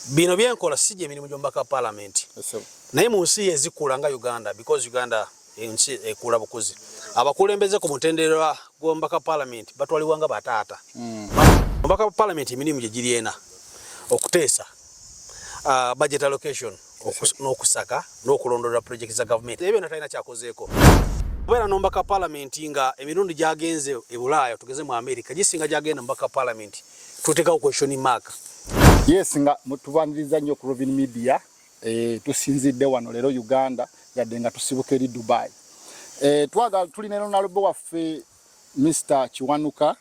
bino byenkola sije emirimu gy'omubaka wa parliament naye mu nsi ezikula nga Uganda because Uganda ensi ekula bukuzi abakulembeze ku mutendera gw'omubaka wa parliament batwaliwa nga bataata omubaka wa parliament emirimu gye giri ena okuteesa budget allocation n'okusaka n'okulondoola project za government ebyo natalina kyakozeeko kubeera n'omubaka wa parliament nga emirundi gyagenze e Bulaaya tugeze mu America gisinga gyagenda omubaka wa parliament tuteekawo question mark. Yes, nga tubaniriza nnyo ku Rovin Media tusinzidde wano lero Uganda yadde nga tusibuka eri Dubai. Twaga tulina n'olubo waffe Mr. Kiwanuka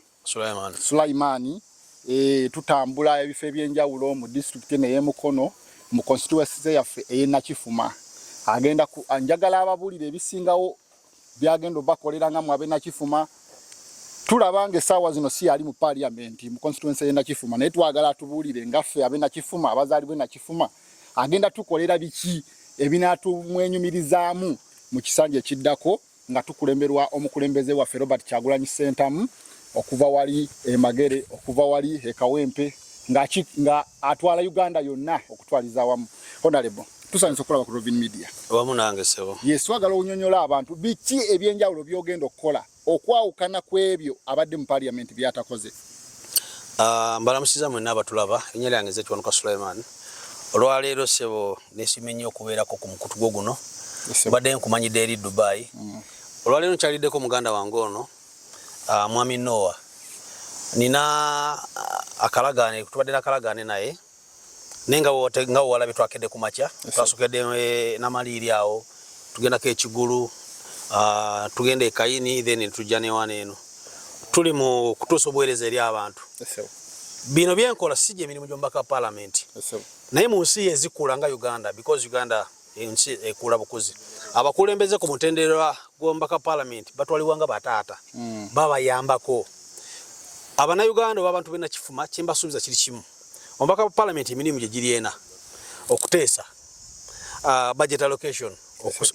Sulaimani tutambula ebifo ebyenjawulo mu district ene Mukono mu constituency yaffe Nakifuma agenda ku anjagala ababulire ebisingawo byagenda bakolera nga mwabe Nakifuma tulabange sawa zino si ali mu parliament mu constituency Nakifuma naye twagala tubulire ngaffe abe Nakifuma abazali bwe Nakifuma agenda tukolera biki ebinatu mwenyumirizaamu mu kisanje kiddako nga tukulemberwa omukulembeze waffe Robert Kyagulanyi Ssentamu okuva wali Magere okuva wali Kawempe nga atwala Uganda yonna okutwaliza awamu. Honorable tusanze okulaba ku Rovin Media wamu nange sebo. Yes, twagala onyonyola abantu biki ebyenjawulo byogenda okukola okwawukana kwebyo abadde mu parliament byatakoze. Mbalamusiza mwenna abatulaba ennya lyange ze Kiwanuka Sulaiman olwaleero sebo nesimenye okubeerako ku mukutu gwo guno badde nkumanyidde eri Dubai olwaleero nkyaliddeko muganda wange ono Mwami Noah nina akalagaane tubadde nakalagaane naye nenga nga wala bitwakedde ku makya twasukedde namaliri awo tugendako ekigulu tugende Kayini then tujja ne wana eno tuli mu kutuusa obuweereza eri abantu bino byenkola sije emirimu gy'omubaka wa parliament naye mu nsi ezikula nga Uganda because Uganda ensi ekula bukuzi abakulembeze ku mutendera gw'omubaka wa parliament batwaliwa nga bataata babayambako Abannayuganda abantu be Nakifuma kyembasuubiza kiri kimu omubaka wa parliament emirimu gye giri ena okuteesa budget allocation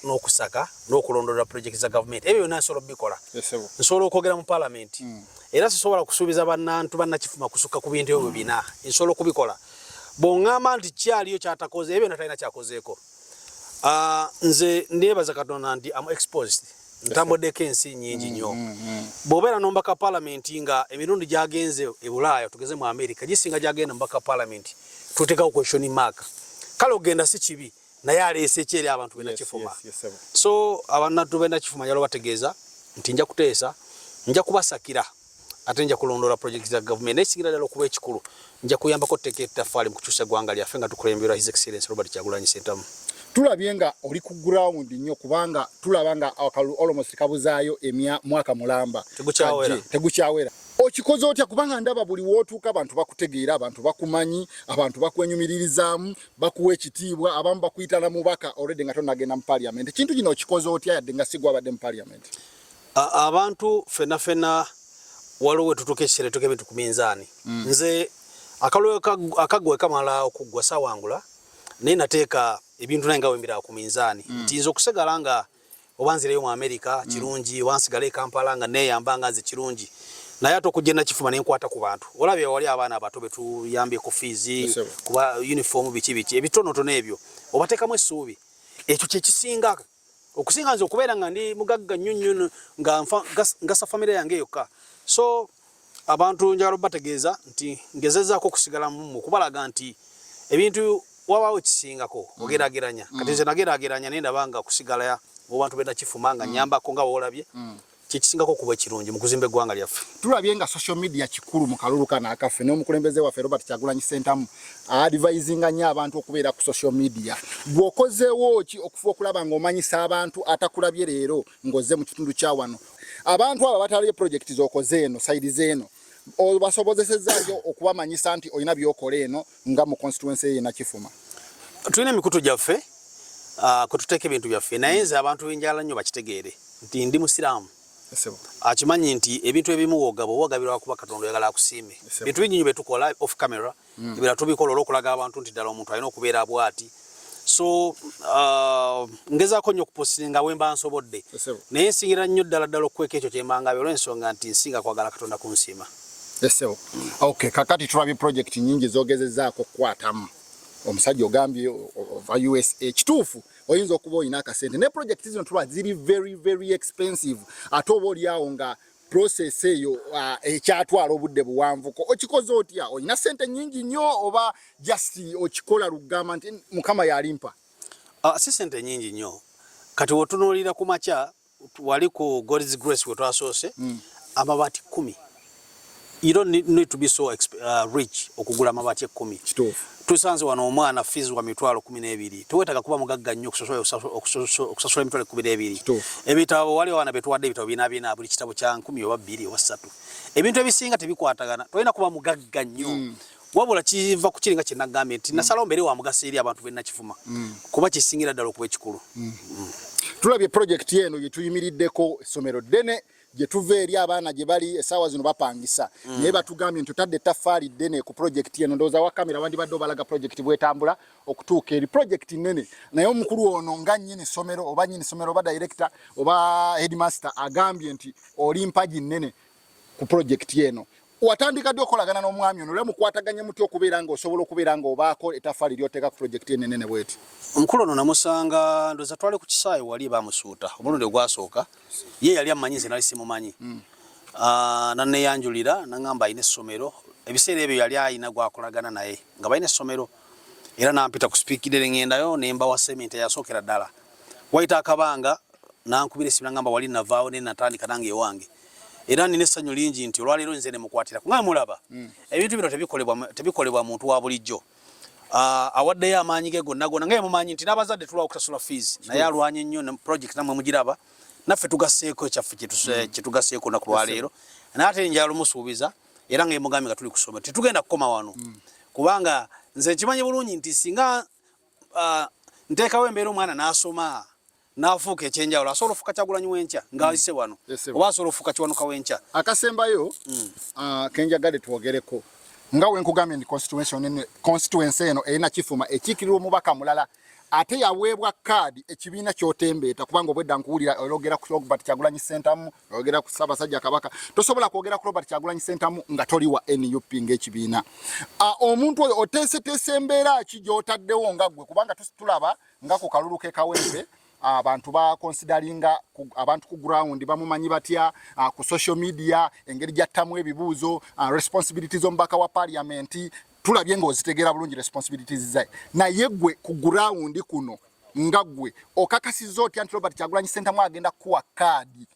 n'okusaka n'okulondoola project za government ebyo byonna nsobola bikola nsobola okwogera mu parliament era sisobola kusuubiza bannantu Nakifuma kusukka ku bintu ebyo bina nsobola okubikola bw'oŋŋamba nti kyaliyo kyatakoze ebyo natalina kyakozeeko nze ndeebaza Katonda nti am exposed ntambuddeko ensi nnyingi nnyo bw'obeera n'omubaka wa parliament nga emirundi gyagenze e Bulaaya tugeze mu America gisinga gyagenda omubaka wa parliament tuteekawo question mark kale ogenda si kibi naye aleese ekyeri abantu be Nakifuma so abannatu be Nakifuma njalo bategeeza nti nja kuteesa nja kubasakira ate nja kulondoola project za government nekigira ddala okuba ekikulu nja kuyambako tteeka ettaffaali mu kukyusa eggwanga lyaffe nga tukulemberwa His Excellency Robert Kyagulanyi Ssentamu. Tulabye nga oli ku ground nnyo kubanga tulaba nga almost kabuzaayo mwaka mulamba tegukyawera okikoze otya kubanga ndaba buli wootuuka abantu bakutegeera abantu bakumanyi abantu bakwenyumiririzaamu bakuwa ekitiibwa abamu bakuyita na mubaka already nga tonnagenda mu parliament ekintu kino okikoze otya yadde nga sigwa abadde mu parliament. Abantu fenna waliwo wetutuuka ekiseera tuke ebintu ku minzaani nze akalulu akagwe kamala okuggwa saawangula naye nateeka ebintu naye nga wembira ku minzaani nti nze okusigala nga obanzireyo mu America kirungi wansigala e Kampala nga neeyamba nga nze kirungi naye ate okujja Nakifuma ne nkwata ku bantu olabye wali abaana abato betuyambye ku fees kuba uniform biki ebitonotono ebyo obateekamu essuubi ekyo kyekisinga okusinga nze okubeera nga ndi mugagga nnyo nga ngasa famire yange yokka so abantu njagala bategeeza nti ngezezaako okusigala mu kubalaga nti ebintu wabawo kisingako ogerageranya kati nze nagerageranya naye ndaba nga kusigala abantu be Nakifuma nga nyambako nga woolabye kikisingako kuba ekirungi mu kuzimba eggwanga lyaffe. Tulabye nga social media kikulu mu kalulu kano akaffe n'omukulembeze waffe Robert Kyagulanyi Ssentamu advisinga nnyo abantu okubeera ku social media. Bw'okozeewo ki okufa okulaba ng'omanyisa abantu atakulabye leero ng'ozze mu kitundu kya wano abantu abo batalabye project z'okoze eno sayidi z'eno obasobozesezaayo okubamanyisa nti olina by'okola eno nga mu constituency ye Nakifuma. Tulina emikutu gyaffe kwe tuteeka ebintu byaffe naye nze abantu benjala nnyo bakitegeere nti ndi musiraamu akimanyi nti ebintu ebimu wogabirwa kuba Katonda oyagala akusiime bintu bingi bye tukola off camera ebira tubikola olw'okulaga abantu nti ddala omuntu alina okubeera bw'ati so ngezaako nnyo okuposinga wemba nsobodde naye nsingira nnyo ddala okweka ekyo kyembangabe olw'ensonga nti nsinga kwagala Katonda kunsiima. Okay, kakati tulabye project nyingi zogezezaako okukwatamu omusajja ogambye ova USA kituufu oyinza okuba olina akasente ne project zino tuba ziri very expensive ate oba oliawo nga process eyo ekyatwala obudde buwanvuko okikoze otya olina sente nyingi nnyo oba just okikola lugamba nti mukama yalimpa si sente nyingi nnyo kati wotunuulira ku makya wali ku God's Grace we twasoose amabati 10 you don't need to be so rich okugula amabati 10 kituufu tusanze wano omwana fees wa mitwalo 12 tuwetaka kuba mugagga nnyo okusasula emitwalo 12 ebitabo wali wana betwadde ebitabo bina buli kitabo kya 10 oba 2 oba 3 ebintu ebisinga tebikwatagana tolina kuba mugagga nnyo wabula kiva ku kiringa kyenagambye nti nasalawo mbere wa mugasa eri abantu benna kifuma kuba kisingira ddala okuba ekikulu tulabye project eno yetuyimiriddeko essomero ddene gye tuva eri abaana gye bali essaawa zino bapangisa naye batugambye nti otadde ettaffaali ddene ku project eno ndowooza wa kamera wandibadde obalaga project bwetambula okutuuka eri project nnene naye omukulu ono nga nnyini ssomero oba nnyini ssomero oba director oba headmaster agambye nti oli mpagi nnene ku project eno watandika ddi okolagana n'omwami ono mukwataganye muti okubeera nga osobola okubeera nga obaako ettaffaali ly'oteeka ku project enenene bweti omukulu ono namusanga ndowooza twali ku kisaawe wali bamusuuta omulundi ogwasooka ye yali amanyi nze nali simumanyi nanneyanjulira naŋŋamba alina essomero ebiseera ebyo yali ayina gwakolagana naye nga balina essomero era nampita ku sipiikidere ŋŋendayo nembawa sementi eyasookera ddala wayita akabanga nankubira esimu naŋŋamba wali navaawo ne natandika nange ewange era nina essanyu lingi nti olwaleero nze ne mukwatira nga mulaba ebintu bino tebikolebwa muntu wa bulijjo awaddeyo amaanyi ge gonna nga ye mumanyi nti n'abazadde tulwa okusasula fees naye alwanye nnyo ne project namwe mugiraba naffe tugasseeko ekyaffe kyetugasseeko olunaku lwaleero naye ate njala lumusuubiza era nga ye mugambye nga tuli kusoma tetugenda kukoma wano kubanga nze nkimanyi bulungi nti singa nteekawo embeera omwana n'asoma nafuuka ekyenjawulo asobola ofuuka Kyagulanyi w'enkya ng'alise wano oba asobola ofuuka Kiwanuka w'enkya akasembayo kenjagadde twogereko nga wenkugambye ndi constituency eno erina Kifuma ekiikirirwa omubaka mulala ate yaweebwa kaadi ekibiina kyotembeeta kubanga obwedda nkuwulira oyogera ku Robert Kyagulanyi Ssentamu oyogera ku Ssaabasajja Kabaka tosobola kwogera ku Robert Kyagulanyi Ssentamu nga toli wa NUP ng'ekibiina omuntu oyo oteeseteese embeera ki gy'otaddewo nga ggwe kubanga tulaba nga ku kalulu k'ekawempe abantu ba consideringa abantu ku ground bamumanyi batya ku social media engeri jattamu ebibuuzo responsibilities ombaka wa parliament tulabye ng'ozitegeera bulungi responsibilities zaye naye gwe ku ground kuno nga gwe okakasizza otya nti Robert Kyagulanyi Ssentamu agenda kuwa kaadi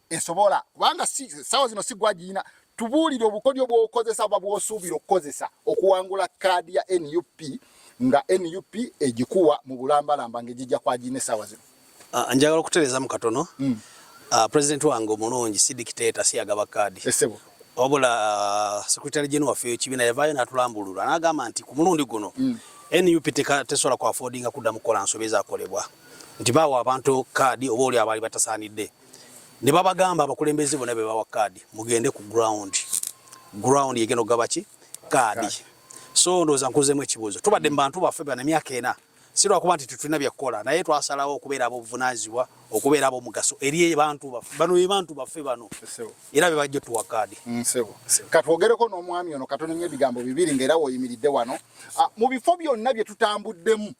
esobola kubanga ssaawa zino si gwagiyina tubuulire obukodyo bw'okozesa oba bw'osuubira okukozesa okuwangula kaadi ya NUP nga NUP egikuwa mu bulambalamba ng'egijja kwagiyina essaawa zino njagala okutereeza mu katono president wange omulungi si dictator si agaba kaadi wabula secretary general waffe ekibiina yavaayo n'atulambulula n'agamba nti ku mulundi guno NUP tesobola ku affordinga kuddamu kukola nsobi ezaakolebwa nti baawa abantu kaadi oba oli abaali batasaanidde ne babagamba abakulembeze bonna be bawa kaadi mugende ku ground yegenda okugaba ki kaadi so ndowooza nkuzeemu ekibuuzo tubadde mu bantu baffe bana emyaka 4 si lwakuba nti tetulina byakukola naye twasalawo okubeera abobuvunaanyizibwa okubeera abomugaso eri bantu baffe bano be bantu baffe bano era be bajja tuwa kaadi katwogereko n'omwami ono katonenya ebigambo bibiri ng'era woyimiridde wano mu bifo byonna bye tutambuddemu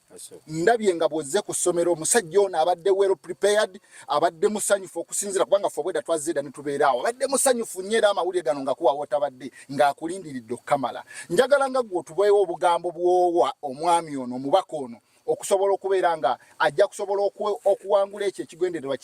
ndabye nga bw'ozze ku ssomero omusajja ono abadde well prepared abadde musanyufu okusinziira kubanga ffe obwedda twazzeedda ne tubeera awo abadde musanyufu nnyo era amawulire gano nga kuwa wootabadde ng'akulindiridde okukamala njagala nga gwe otuweewo obugambo bw'owa omwami ono omubaka ono okusobola okubeera nga ajja kusobola okuwangula ekyo ekigendererwa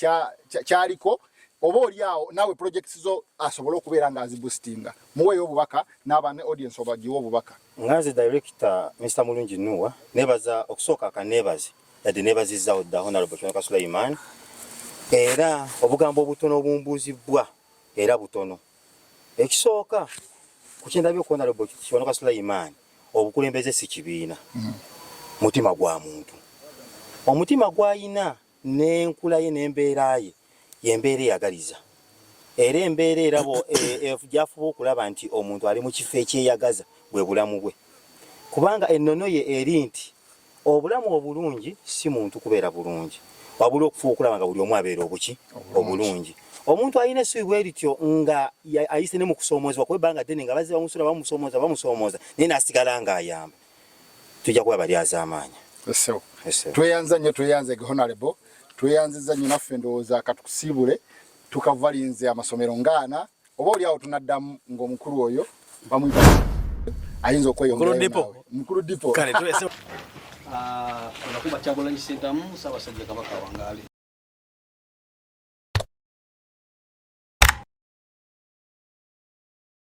kyaliko oba oliawo naawe projects zo asobola okubeera nga aziboostinga muweeyo obubaka n'aba ne audience obagiwe obubaka nganze director Mr. Mulungi Nuwa nebaza okusooka akanebaze yadde nebazizzawo dda Honorable Kiwanuka Sulaiman era obugambo obutono obumbuuzibwa era butono ekisooka ku kyendabye ku Honorable Kiwanuka Sulaiman obukulembeze si kibiina mutima gwa muntu omutima gwayina n'enkula ye n'embeera ye yembeera eyagaliza era embeera erabo gyafuba okulaba nti omuntu ali mu kifo ekyeyagaza bwe bulamu bwe kubanga ennono ye eri nti obulamu obulungi si muntu kubeera bulungi wabula okufuba okulaba nga buli omu abeera obulungi omuntu alina essuubi bwe lityo nga ayise ne mu kusoomozebwa kwebanga ddene nga bazze bamusula bamusoomoza naye n'asigala ng'ayamba tujja kuba bali azaamaanya. Tweyanza nnyo, tweyanze Honorable, tweyanziza nnyo naffe ndowooza katukusiibule tukavalinze amasomero ngaana oba oli awo tunaddamu ng'omukulu oyo bamuyita ayinza okweyongerayo mukulu dipo kale tuwese onakuba Kyagulanyi Ssentamu Ssaabasajja Kabaka wangaali.